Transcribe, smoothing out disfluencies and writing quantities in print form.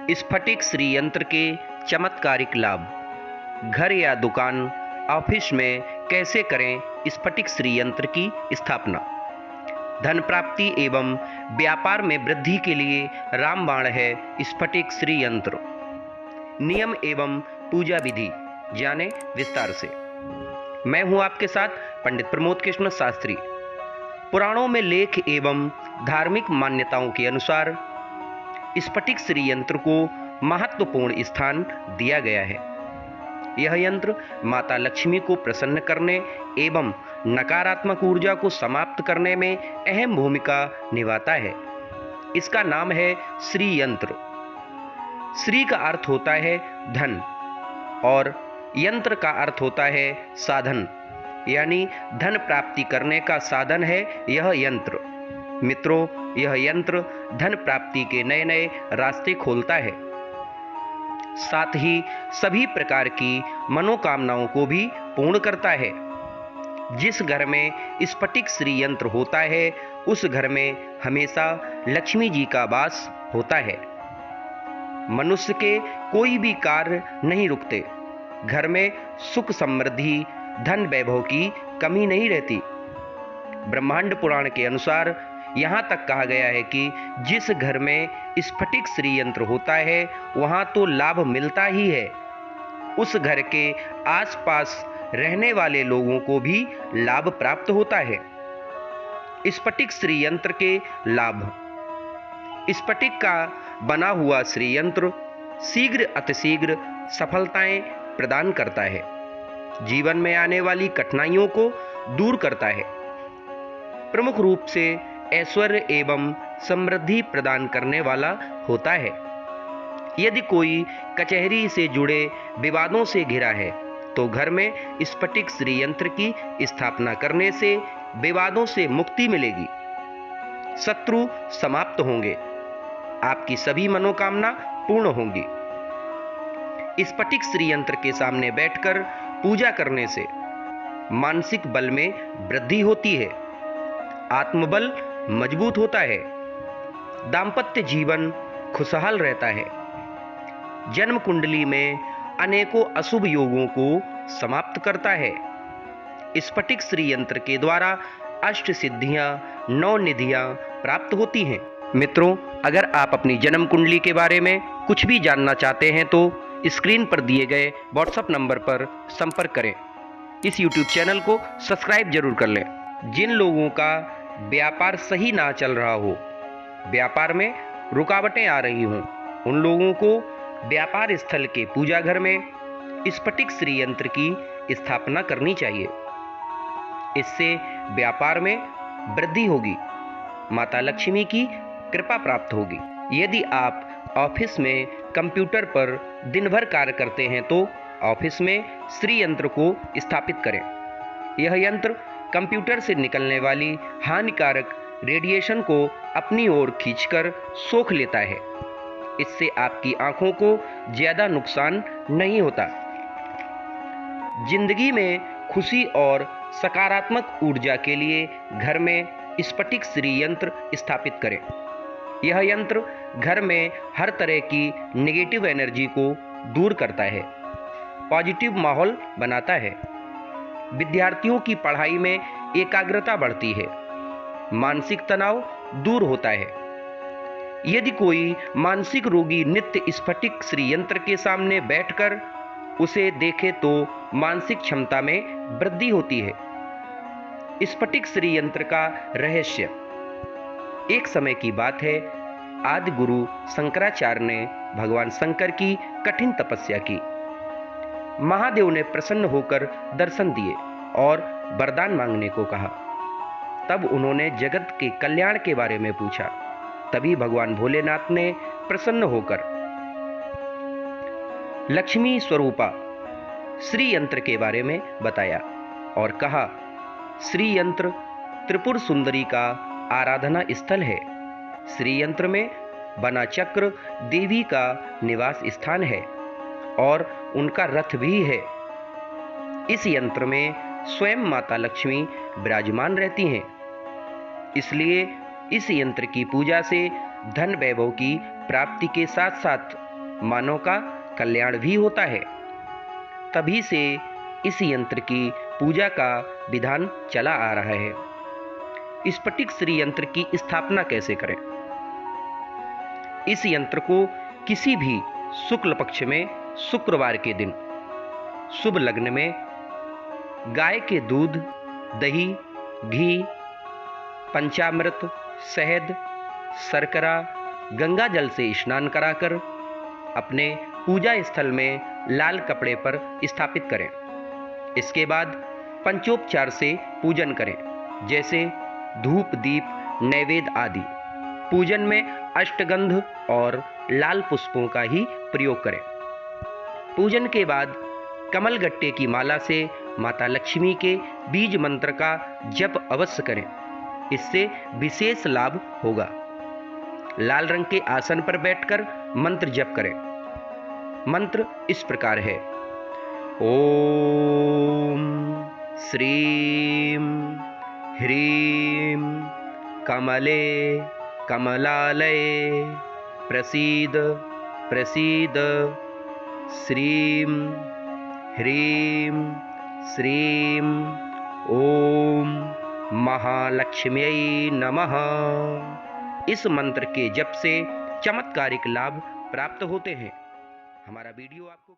स्फटिक श्री यंत्र के चमत्कारिक लाभ। घर या दुकान, ऑफिस में कैसे करें स्फटिक श्री यंत्र की स्थापना। धन प्राप्ति एवं व्यापार में वृद्धि के लिए रामबाण है स्फटिक श्री यंत्र। नियम एवं पूजा विधि जाने विस्तार से। मैं हूं आपके साथ पंडित प्रमोद कृष्ण शास्त्री। पुराणों में लेख एवं धार्मिक मान्यताओं के अनुसार स्फटिक श्री यंत्र को महत्वपूर्ण स्थान दिया गया है। यह यंत्र माता लक्ष्मी को प्रसन्न करने एवं नकारात्मक ऊर्जा को समाप्त करने में अहम भूमिका निभाता है। इसका नाम है श्री यंत्र। श्री का अर्थ होता है धन और यंत्र का अर्थ होता है साधन, यानी धन प्राप्ति करने का साधन है यह यंत्र। मित्रों, यह यंत्र धन प्राप्ति के नए नए रास्ते खोलता है, साथ ही सभी प्रकार की मनोकामनाओं को भी पूर्ण करता है। जिस घर में स्फटिक श्री यंत्र होता है उस घर में हमेशा लक्ष्मी जी का वास होता है। मनुष्य के कोई भी कार्य नहीं रुकते। घर में सुख समृद्धि धन वैभव की कमी नहीं रहती। ब्रह्मांड पुराण के अनुसार यहाँ तक कहा गया है कि जिस घर में स्फटिक श्री यंत्र होता है वहाँ तो लाभ मिलता ही है, उस घर के आसपास रहने वाले लोगों को भी लाभ प्राप्त होता है। स्फटिक श्री यंत्र के लाभ। स्फटिक का बना हुआ श्री यंत्र शीघ्र अतिशीघ्र सफलताएं प्रदान करता है। जीवन में आने वाली कठिनाइयों को दूर करता है। प्रमुख रूप से ऐश्वर्य एवं समृद्धि प्रदान करने वाला होता है। यदि कोई कचहरी से जुड़े विवादों से घिरा है तो घर में स्फटिक श्री यंत्र की स्थापना करने से विवादों से मुक्ति मिलेगी, शत्रु समाप्त होंगे, आपकी सभी मनोकामना पूर्ण होंगी। स्फटिक श्री यंत्र के सामने बैठकर पूजा करने से मानसिक बल में वृद्धि होती है, आत्मबल मजबूत होता है, दाम्पत्य जीवन खुशहाल रहता है, जन्म कुंडली में अनेकों अशुभ योगों को समाप्त करता है। स्फटिक श्री यंत्र के द्वारा अष्ट सिद्धियां, नौ निधियां प्राप्त होती हैं। मित्रों, अगर आप अपनी जन्म कुंडली के बारे में कुछ भी जानना चाहते हैं तो स्क्रीन पर दिए गए व्हाट्सएप नंबर पर संपर्क करें। इस यूट्यूब चैनल को सब्सक्राइब जरूर कर लें। जिन लोगों का व्यापार सही ना चल रहा हो, व्यापार में रुकावटें आ रही हों, उन लोगों को व्यापार स्थल के पूजा घर में स्फटिक श्री यंत्र की स्थापना करनी चाहिए। इससे व्यापार में वृद्धि होगी, माता लक्ष्मी की कृपा प्राप्त होगी। यदि आप ऑफिस में कंप्यूटर पर दिन भर कार्य करते हैं तो ऑफिस में श्री यंत्र को स्थापित करें। यह यंत्र कंप्यूटर से निकलने वाली हानिकारक रेडिएशन को अपनी ओर खींचकर सोख लेता है। इससे आपकी आंखों को ज्यादा नुकसान नहीं होता। जिंदगी में खुशी और सकारात्मक ऊर्जा के लिए घर में स्फटिक श्री यंत्र स्थापित करें। यह यंत्र घर में हर तरह की नेगेटिव एनर्जी को दूर करता है, पॉजिटिव माहौल बनाता है। विद्यार्थियों की पढ़ाई में एकाग्रता बढ़ती है, मानसिक तनाव दूर होता है। यदि कोई मानसिक रोगी नित्य स्फटिक श्री यंत्र के सामने बैठकर उसे देखे तो मानसिक क्षमता में वृद्धि होती है। स्फटिक श्री यंत्र का रहस्य। एक समय की बात है, आदि गुरु शंकराचार्य ने भगवान शंकर की कठिन तपस्या की। महादेव ने प्रसन्न होकर दर्शन दिए और वरदान मांगने को कहा। तब उन्होंने जगत के कल्याण के बारे में पूछा। तभी भगवान भोलेनाथ ने प्रसन्न होकर लक्ष्मी स्वरूपा श्री यंत्र के बारे में बताया और कहा, श्री यंत्र त्रिपुर सुंदरी का आराधना स्थल है। श्री यंत्र में बना चक्र देवी का निवास स्थान है और उनका रथ भी है। इस यंत्र में स्वयं माता लक्ष्मी विराजमान रहती हैं। इसलिए इस यंत्र की पूजा से धन वैभव की प्राप्ति के साथ साथ मानव का कल्याण भी होता है। तभी से इस यंत्र की पूजा का विधान चला आ रहा है। स्फटिक श्री यंत्र की स्थापना कैसे करें? इस यंत्र को किसी भी शुक्ल पक्ष में शुक्रवार के दिन शुभ लग्न में गाय के दूध, दही, घी, पंचामृत, शहद, शर्करा, गंगा जल से स्नान कराकर अपने पूजा स्थल में लाल कपड़े पर स्थापित करें। इसके बाद पंचोपचार से पूजन करें, जैसे धूप, दीप, नैवेद्य आदि। पूजन में अष्टगंध और लाल पुष्पों का ही प्रयोग करें। पूजन के बाद कमलगट्टे की माला से माता लक्ष्मी के बीज मंत्र का जप अवश्य करें, इससे विशेष लाभ होगा। लाल रंग के आसन पर बैठकर मंत्र जप करें। मंत्र इस प्रकार है: ओम श्रीम ह्रीं कमले कमलालये प्रसीद प्रसीद, श्रीं ह्रीं श्रीं ओम महालक्ष्म्यै नमः। इस मंत्र के जप से चमत्कारिक लाभ प्राप्त होते हैं। हमारा वीडियो आपको